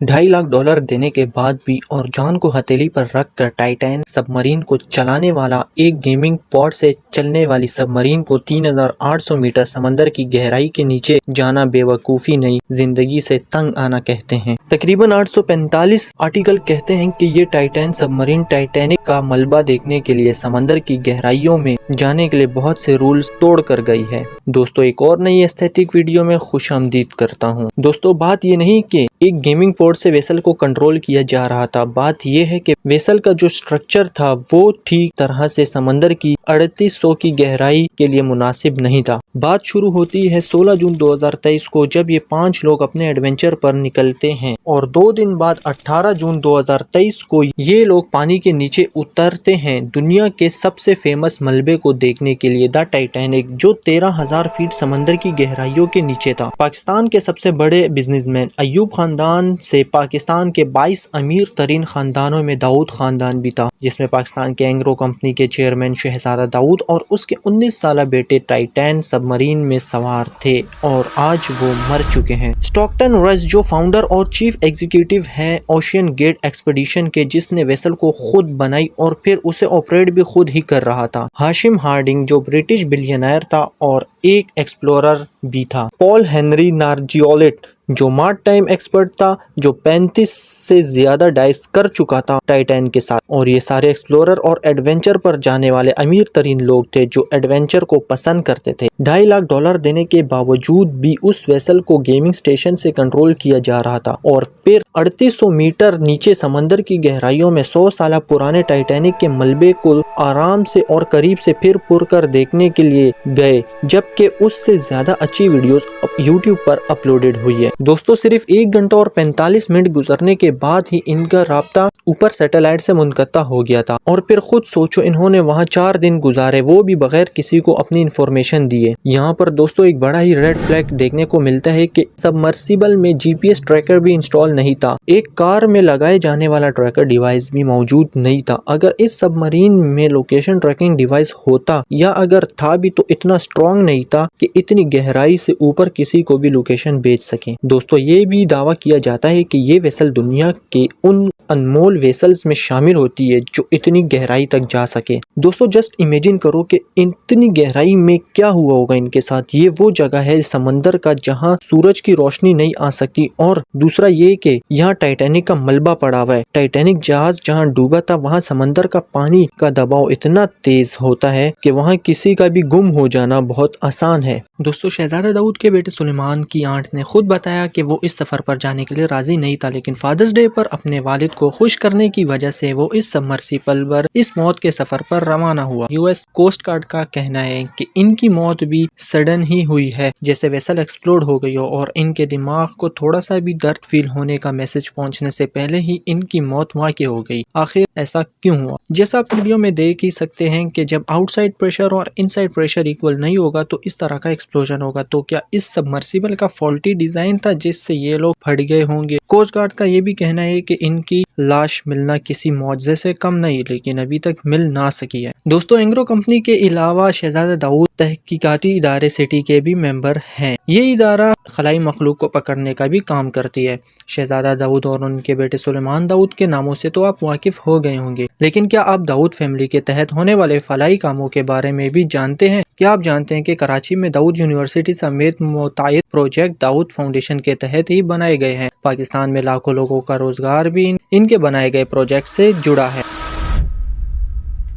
$2.5 लाख देने के बाद भी और जान को हथेली पर रखकर टाइटैन सबमरीन को चलाने वाला एक गेमिंग पॉड से चलने वाली सबमरीन को 3,800 मीटर समंदर की गहराई के नीचे जाना बेवकूफ़ी नहीं, जिंदगी से तंग आना कहते हैं। तकरीबन 845 आर्टिकल कहते हैं कि ये टाइटैन सबमरीन टाइटैनिक का मलबा देखने के लिए समंदर की गहराइयों में जाने के लिए बहुत से रूल्स तोड़ कर गई है। दोस्तों, एक और नई एस्थेटिक वीडियो में खुशामदीद करता हूँ। दोस्तों, बात ये नहीं कि एक गेमिंग पोर्ट से वेसल को कंट्रोल किया जा रहा था, बात यह है कि वेसल का जो स्ट्रक्चर था वो ठीक तरह से समंदर की 3800 की गहराई के लिए मुनासिब नहीं था। बात शुरू होती है 16 जून 2023 को, जब ये 5 लोग अपने एडवेंचर पर निकलते हैं और 2 दिन बाद 18 जून 2023 को ये लोग पानी के नीचे उतरते हैं दुनिया के सबसे फेमस मलबे को देखने के लिए, द टाइटैनिक, जो 13,000 फीट समंदर की गहराइयों के नीचे था। पाकिस्तान के सबसे बड़े बिजनेसमैन अयूब खानदान से पाकिस्तान के 22 अमीर तरीन खानदानों में दाऊद खानदान भी था, जिसमें पाकिस्तान के एंग्रो कंपनी के चेयरमैन शहजादा दाऊद और उसके 19 साल बेटे टाइटैन सबमरीन में सवार थे और आज वो मर चुके हैं। स्टॉकटन रस, जो फाउंडर और चीफ एग्जीक्यूटिव है ओशियन गेट एक्सपीडिशन के, जिसने वेसल को खुद बनाई और फिर उसे ऑपरेट भी खुद ही कर रहा था। हाशिम हार्डिंग, जो ब्रिटिश बिलियनर था और एक एक्सप्लोरर भी था। पॉल हेनरी नार्जियोलेट, जो मार्ट टाइम एक्सपर्ट था, जो 35 से ज्यादा डाइव्स कर चुका था टाइटैन के साथ। और ये सारे एक्सप्लोरर और एडवेंचर पर जाने वाले अमीर तरीन लोग थे जो एडवेंचर को पसंद करते थे। $2.5 लाख देने के बावजूद भी उस वेसल को गेमिंग स्टेशन से कंट्रोल किया जा रहा था और फिर 3800 मीटर नीचे समंदर की गहराइयों में 100 साल पुराने टाइटैनिक के मलबे को आराम से और करीब से फिर पुर कर देखने के लिए गए, जबकि उससे ज्यादा अच्छी वीडियोस यूट्यूब पर अपलोडेड हुई है। दोस्तों, सिर्फ 1 घंटा और 45 मिनट गुजरने के बाद ही इनका राब्ता ऊपर सैटेलाइट से मुनक़ता हो गया था। और फिर खुद सोचो, इन्होंने वहां 4 दिन गुजारे, वो भी बगैर किसी को अपनी इन्फॉर्मेशन दिए। यहाँ पर दोस्तों एक बड़ा ही रेड फ्लैग देखने को मिलता है कि सबमर्सिबल में GPS ट्रैकर भी इंस्टॉल नहीं था। एक कार में लगाए जाने वाला ट्रैकर डिवाइस भी मौजूद नहीं था। अगर इस सबमरीन में लोकेशन ट्रैकिंग डिवाइस होता या अगर था भी तो इतना स्ट्रॉन्ग नहीं था कि इतनी गहराई से ऊपर किसी को भी लोकेशन भेज सके। दोस्तों, ये भी दावा किया जाता है कि ये वेसल दुनिया के उन अनमोल वेसल्स में शामिल होती है जो इतनी गहराई तक जा सके। दोस्तों, जस्ट इमेजिन करो कि इतनी गहराई में क्या हुआ होगा इनके साथ। ये वो जगह है समंदर का जहां सूरज की रोशनी नहीं आ सकती, और दूसरा ये कि यहाँ टाइटैनिक का मलबा पड़ा हुआ है। टाइटैनिक जहाज जहाँ डूबा था वहाँ समंदर का पानी का दबाव इतना तेज होता है कि वहाँ किसी का भी गुम हो जाना बहुत आसान है। दोस्तों, शहजादा दाऊद के बेटे सुलेमान की आंट ने खुद बताया कि वो इस सफर पर जाने के लिए राजी नहीं था, लेकिन फादर्स डे पर अपने वालिद को खुश करने की वजह से वो इस सबमर्सिबल पर इस मौत के सफर पर रवाना हुआ। US कोस्ट गार्ड का कहना है कि इनकी मौत भी सडन ही हुई है, जैसे वेसल एक्सप्लोड हो गई हो और इनके दिमाग को थोड़ा सा भी दर्द फील होने का मैसेज पहुंचने से पहले ही इनकी मौत वाक़ई हो गई। आखिर ऐसा क्यों हुआ? जैसा आप वीडियो में देख ही सकते हैं कि जब आउटसाइड प्रेशर और इनसाइड प्रेशर इक्वल नहीं होगा तो इस तरह का एक्सप्लोजन होगा। तो क्या इस सबमर्सिबल का फॉल्टी डिजाइन था जिससे ये लोग फट गए होंगे? कोस्ट गार्ड का ये भी कहना है कि इनकी लाश मिलना किसी मौजज़े से कम नहीं, लेकिन अभी तक मिल ना सकी है। दोस्तों, एंग्रो कंपनी के अलावा शहजादा दाऊद तहकीकाती इदारे सिटी के भी मेंबर हैं। ये इदारा खलाई मखलूक को पकड़ने का भी काम करती है। शहजादा दाऊद और उनके बेटे सुलेमान दाऊद के नामों से तो आप वाकिफ हो गए होंगे, लेकिन क्या आप दाऊद फैमिली के तहत होने वाले फलाई कामों के बारे में भी जानते हैं? क्या आप जानते हैं कि कराची में दाऊद यूनिवर्सिटी समेत मुतअद्दिद प्रोजेक्ट दाऊद फाउंडेशन के तहत ही बनाए गए हैं? पाकिस्तान में लाखों लोगों का रोजगार भी इनके बनाए गए प्रोजेक्ट से जुड़ा है।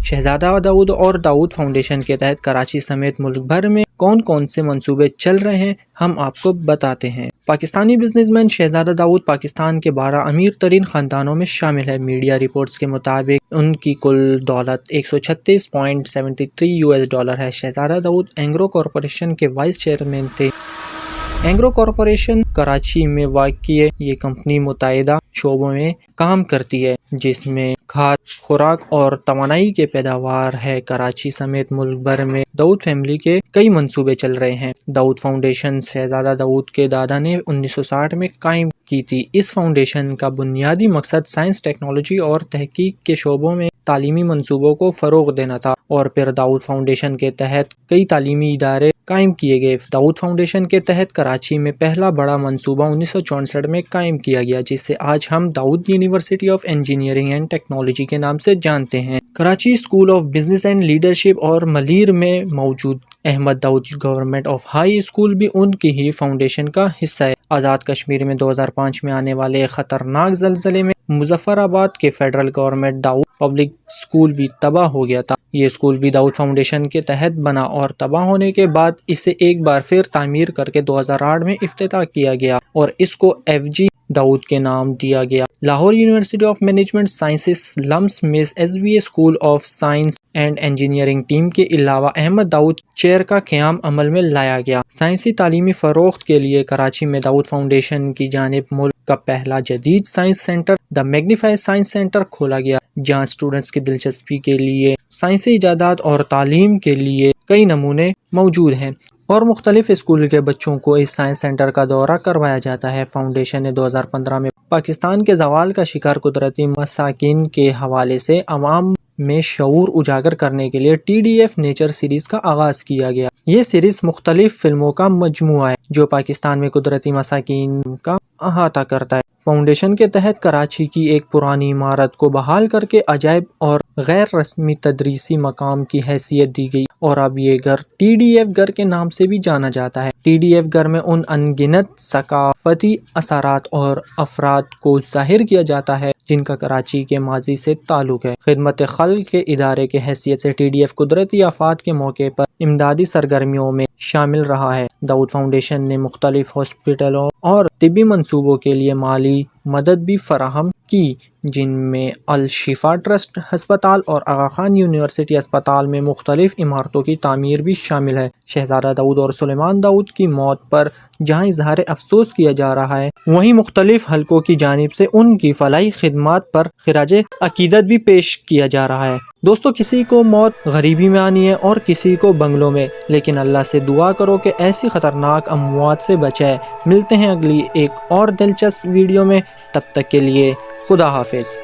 शहजादा दाऊद और दाऊद फाउंडेशन के तहत कराची समेत मुल्क भर में कौन कौन से मंसूबे चल रहे हैं, हम आपको बताते हैं। पाकिस्तानी बिजनेसमैन शहजादा दाऊद पाकिस्तान के 12 अमीर तरीन खानदानों में शामिल है। मीडिया रिपोर्ट्स के मुताबिक उनकी कुल दौलत $136.73 है। शहजादा दाऊद एंग्रो कॉरपोरेशन के वाइस चेयरमैन थे। एंग्रो कॉरपोरेशन कराची में वाक़ई ये कंपनी मुतअद्दिद शोबों में काम करती है, जिसमें खाद्य, खुराक और तवानाई के पैदावार है। कराची समेत मुल्क भर में दाऊद फैमिली के कई मंसूबे चल रहे हैं। दाऊद फाउंडेशन शहजादा दाऊद के दादा ने 1960 में कायम की थी। इस फाउंडेशन का बुनियादी मकसद साइंस, टेक्नोलॉजी और तहकीक के शोबों में तालीमी मंसूबों को फ़रोग़ देना था। और फिर दाऊद फाउंडेशन के तहत कई तालीमी इदारे قائم کیے گئے۔ داؤد فاؤنڈیشن کے تحت کراچی میں پہلا بڑا منصوبہ 1964 میں قائم کیا گیا، جسے آج ہم Dawood university of engineering and technology کے نام سے جانتے ہیں۔ Karachi school of business and leadership اور ملیر میں موجود Ahmed Dawood government of high school بھی ان کی ہی فاؤنڈیشن کا حصہ ہے۔ آزاد کشمیر میں 2005 میں آنے والے خطرناک زلزلے میں مظفر آباد کے فیڈرل گورنمنٹ داؤد پبلک اسکول بھی تباہ ہو گیا تھا۔ یہ اسکول بھی داؤد فاؤنڈیشن کے تحت بنا اور تباہ ہونے کے بعد اسے ایک بار پھر تعمیر کر کے 2008 میں افتتاح کیا گیا اور اس کو FG داؤد کے نام دیا گیا۔ Lahore university of management sciences لمس میں SBA school of science and engineering team کے علاوہ احمد داؤد چیئر کا قیام عمل میں لایا گیا۔ سائنسی تعلیمی فروغ کے لیے کراچی میں داؤد فاؤنڈیشن کی جانب ملک کا پہلا جدید سائنس سینٹر دا میگنیفائی سائنس سینٹر کھولا گیا، جہاں اسٹوڈنٹس کی دلچسپی کے لیے سائنسی ایجادات اور تعلیم کے لیے کئی نمونے موجود ہیں اور مختلف اسکول کے بچوں کو اس سائنس سینٹر کا دورہ کروایا جاتا ہے۔ فاؤنڈیشن نے 2015 میں پاکستان کے زوال کا شکار قدرتی مساکن کے حوالے سے عوام میں شعور اجاگر کرنے کے لیے TDF نیچر سیریز کا آغاز کیا گیا۔ یہ سیریز مختلف فلموں کا مجموعہ ہے جو پاکستان میں قدرتی مساکن کا احاطہ کرتا ہے۔ فاؤنڈیشن کے تحت کراچی کی ایک پرانی عمارت کو بحال کر کے عجائب اور غیر رسمی تدریسی مقام کی حیثیت دی گئی اور اب یہ گھر TDF گھر کے نام سے بھی جانا جاتا ہے۔ TDF گھر میں ان انگنت ثقافتی اثرات اور افراد کو ظاہر کیا جاتا ہے جن کا کراچی کے ماضی سے تعلق ہے۔ خدمت خلق کے ادارے کی حیثیت سے TDF قدرتی آفات کے موقع پر امدادی سرگرمیوں میں شامل رہا ہے۔ داؤد فاؤنڈیشن نے مختلف ہاسپٹلوں اور طبی منصوبوں کے لیے مالی مدد بھی فراہم کی، جن میں الشفا ٹرسٹ ہسپتال اور آغا خان یونیورسٹی ہسپتال میں مختلف عمارتوں کی تعمیر بھی شامل ہے۔ شہزادہ داؤد اور سلیمان داؤد کی موت پر جہاں اظہار افسوس کیا جا رہا ہے، وہیں مختلف حلقوں کی جانب سے ان کی فلاحی خدمات پر خراج عقیدت بھی پیش کیا جا رہا ہے۔ دوستو، کسی کو موت غریبی میں آنی ہے اور کسی کو بنگلوں میں، لیکن اللہ سے دعا کرو کہ ایسی خطرناک اموات سے بچائے۔ ملتے ہیں اگلی ایک اور دلچسپ ویڈیو میں، تب تک کے لیے خدا حافظ۔